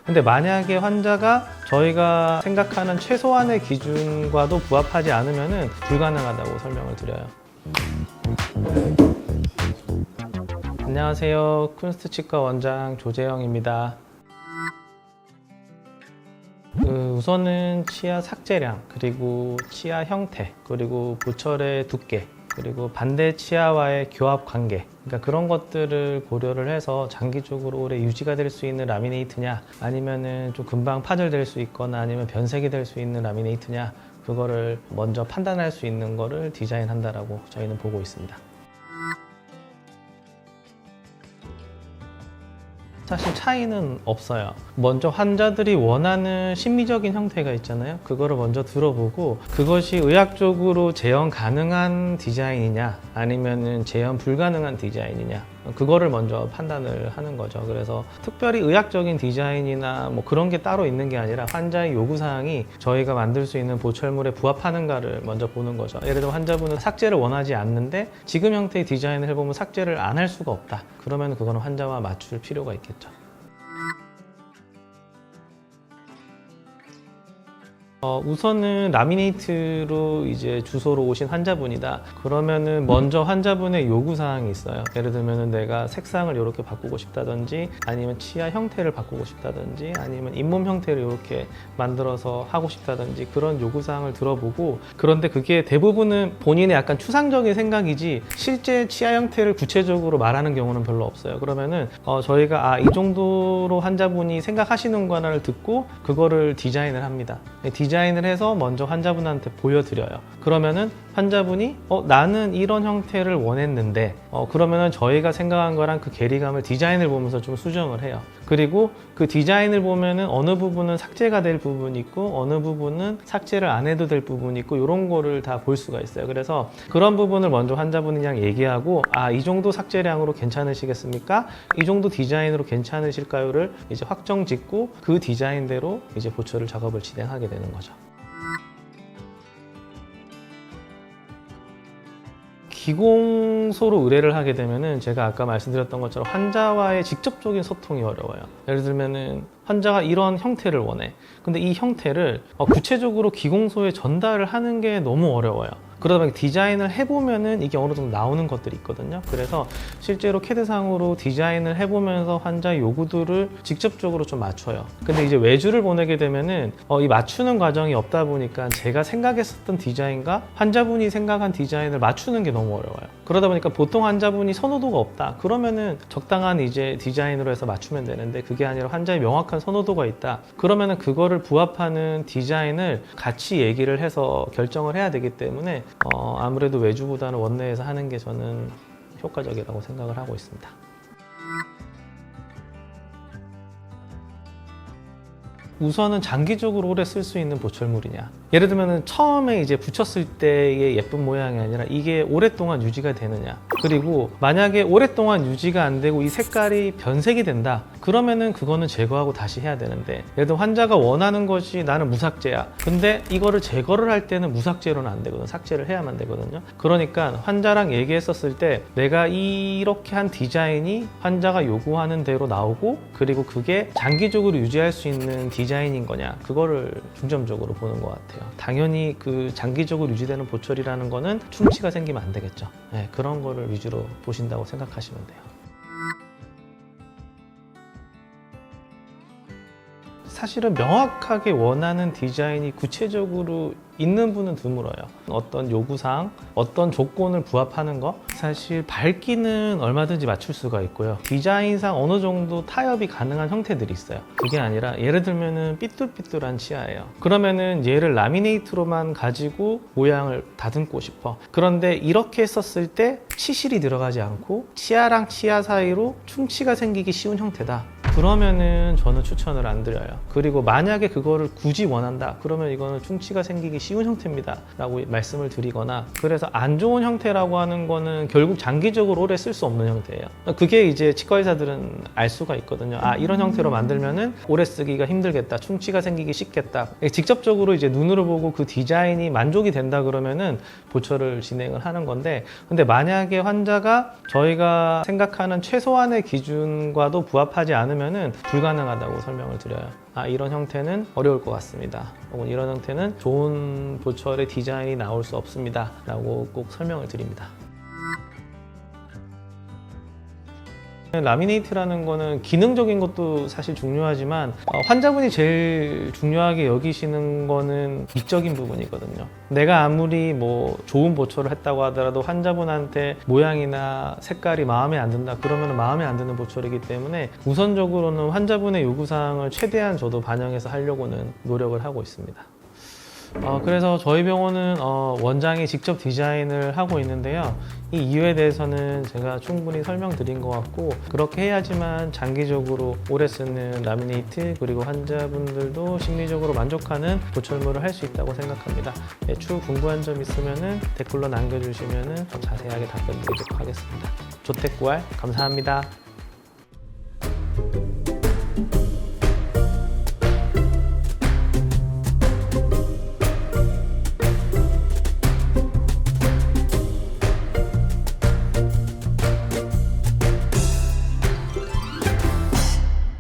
근데 만약에 환자가 저희가 생각하는 최소한의 기준과도 부합하지 않으면 불가능하다고 설명을 드려요. 안녕하세요. 쿤스트 치과 원장 조재영입니다. 우선은 치아 삭제량, 그리고 치아 형태, 그리고 보철의 두께, 그리고 반대 치아와의 교합 관계, 그러니까 그런 것들을 고려를 해서 장기적으로 오래 유지가 될 수 있는 라미네이트냐, 아니면은 좀 금방 파절될 수 있거나 아니면 변색이 될 수 있는 라미네이트냐, 그거를 먼저 판단할 수 있는 거를 디자인한다라고 저희는 보고 있습니다. 사실 차이는 없어요. 먼저 환자들이 원하는 심미적인 형태가 있잖아요. 그거를 먼저 들어보고 그것이 의학적으로 재현 가능한 디자인이냐 아니면은 재현 불가능한 디자인이냐, 그거를 먼저 판단을 하는 거죠. 그래서 특별히 의학적인 디자인이나 뭐 그런 게 따로 있는 게 아니라 환자의 요구사항이 저희가 만들 수 있는 보철물에 부합하는가를 먼저 보는 거죠. 예를 들어 환자분은 삭제를 원하지 않는데 지금 형태의 디자인을 해보면 삭제를 안 할 수가 없다. 그러면 그거는 환자와 맞출 필요가 있겠죠. 우선은 라미네이트로 이제 주소로 오신 환자분이다. 그러면은 먼저 환자분의 요구사항이 있어요. 예를 들면은 내가 색상을 이렇게 바꾸고 싶다든지, 아니면 치아 형태를 바꾸고 싶다든지, 아니면 잇몸 형태를 이렇게 만들어서 하고 싶다든지, 그런 요구사항을 들어보고, 그런데 그게 대부분은 본인의 약간 추상적인 생각이지 실제 치아 형태를 구체적으로 말하는 경우는 별로 없어요. 그러면은 저희가 이 정도로 환자분이 생각하시는 거를 듣고 그거를 디자인을 합니다. 디자인을 해서 먼저 환자분한테 보여드려요. 그러면은 환자분이 나는 이런 형태를 원했는데, 그러면은 저희가 생각한 거랑 그 괴리감을 디자인을 보면서 좀 수정을 해요. 그리고 그 디자인을 보면은 어느 부분은 삭제가 될 부분이 있고 어느 부분은 삭제를 안 해도 될 부분이 있고, 이런 거를 다 볼 수가 있어요. 그래서 그런 부분을 먼저 환자분이랑 얘기하고, 이 정도 삭제량으로 괜찮으시겠습니까? 이 정도 디자인으로 괜찮으실까요?를 이제 확정 짓고 그 디자인대로 이제 보철을 작업을 진행하게 되는 거죠. 기공소로 의뢰를 하게 되면은 제가 아까 말씀드렸던 것처럼 환자와의 직접적인 소통이 어려워요. 예를 들면은 환자가 이런 형태를 원해. 근데 이 형태를 구체적으로 기공소에 전달을 하는 게 너무 어려워요. 그러다 보니까 디자인을 해보면은 이게 어느 정도 나오는 것들이 있거든요. 그래서 실제로 CAD상으로 디자인을 해보면서 환자의 요구들을 직접적으로 좀 맞춰요. 근데 이제 외주를 보내게 되면은 이 맞추는 과정이 없다 보니까 제가 생각했었던 디자인과 환자분이 생각한 디자인을 맞추는 게 너무 어려워요. 그러다 보니까 보통 환자분이 선호도가 없다. 그러면은 적당한 이제 디자인으로 해서 맞추면 되는데, 그게 아니라 환자의 명확한 선호도가 있다. 그러면은 그거를 부합하는 디자인을 같이 얘기를 해서 결정을 해야 되기 때문에 아무래도 외주보다는 원내에서 하는 게 저는 효과적이라고 생각을 하고 있습니다. 우선은 장기적으로 오래 쓸 수 있는 보철물이냐. 예를 들면 처음에 이제 붙였을 때의 예쁜 모양이 아니라 이게 오랫동안 유지가 되느냐. 그리고 만약에 오랫동안 유지가 안 되고 이 색깔이 변색이 된다. 그러면은 그거는 제거하고 다시 해야 되는데, 예를 들어 환자가 원하는 것이 나는 무삭제야. 근데 이거를 제거를 할 때는 무삭제로는 안 되거든. 삭제를 해야만 되거든요. 그러니까 환자랑 얘기했었을 때 내가 이렇게 한 디자인이 환자가 요구하는 대로 나오고, 그리고 그게 장기적으로 유지할 수 있는 디자인인 거냐, 그거를 중점적으로 보는 것 같아요. 당연히 그 장기적으로 유지되는 보철이라는 거는 충치가 생기면 안 되겠죠. 네, 그런 거를 위주로 보신다고 생각하시면 돼요. 사실은 명확하게 원하는 디자인이 구체적으로 있는 분은 드물어요. 어떤 요구사항, 어떤 조건을 부합하는 거, 사실 밝기는 얼마든지 맞출 수가 있고요. 디자인상 어느 정도 타협이 가능한 형태들이 있어요. 그게 아니라 예를 들면은 삐뚤삐뚤한 치아예요. 그러면은 얘를 라미네이트로만 가지고 모양을 다듬고 싶어. 그런데 이렇게 썼을 때 치실이 들어가지 않고 치아랑 치아 사이로 충치가 생기기 쉬운 형태다. 그러면은 저는 추천을 안 드려요. 그리고 만약에 그거를 굳이 원한다. 그러면 이거는 충치가 생기기 쉬운 형태입니다 라고 말씀을 드리거나, 그래서 안 좋은 형태라고 하는 거는 결국 장기적으로 오래 쓸 수 없는 형태예요. 그게 이제 치과의사들은 알 수가 있거든요. 이런 형태로 만들면은 오래 쓰기가 힘들겠다, 충치가 생기기 쉽겠다. 직접적으로 이제 눈으로 보고 그 디자인이 만족이 된다 그러면은 보철을 진행을 하는 건데, 근데 만약에 만약에 환자가 저희가 생각하는 최소한의 기준과도 부합하지 않으면은 불가능하다고 설명을 드려요. 이런 형태는 어려울 것 같습니다. 혹은 이런 형태는 좋은 보철의 디자인이 나올 수 없습니다. 라고 꼭 설명을 드립니다. 라미네이트라는 거는 기능적인 것도 사실 중요하지만 환자분이 제일 중요하게 여기시는 거는 미적인 부분이거든요. 내가 아무리 뭐 좋은 보철을 했다고 하더라도 환자분한테 모양이나 색깔이 마음에 안 든다 그러면 마음에 안 드는 보철이기 때문에 우선적으로는 환자분의 요구사항을 최대한 저도 반영해서 하려고는 노력을 하고 있습니다. 그래서 저희 병원은 원장이 직접 디자인을 하고 있는데요. 이 이유에 대해서는 제가 충분히 설명드린 것 같고 그렇게 해야지만 장기적으로 오래 쓰는 라미네이트 그리고 환자분들도 심리적으로 만족하는 보철물을 할 수 있다고 생각합니다. 추후 궁금한 점 있으면 댓글로 남겨주시면 더 자세하게 답변드리도록 하겠습니다. 조택구알 감사합니다.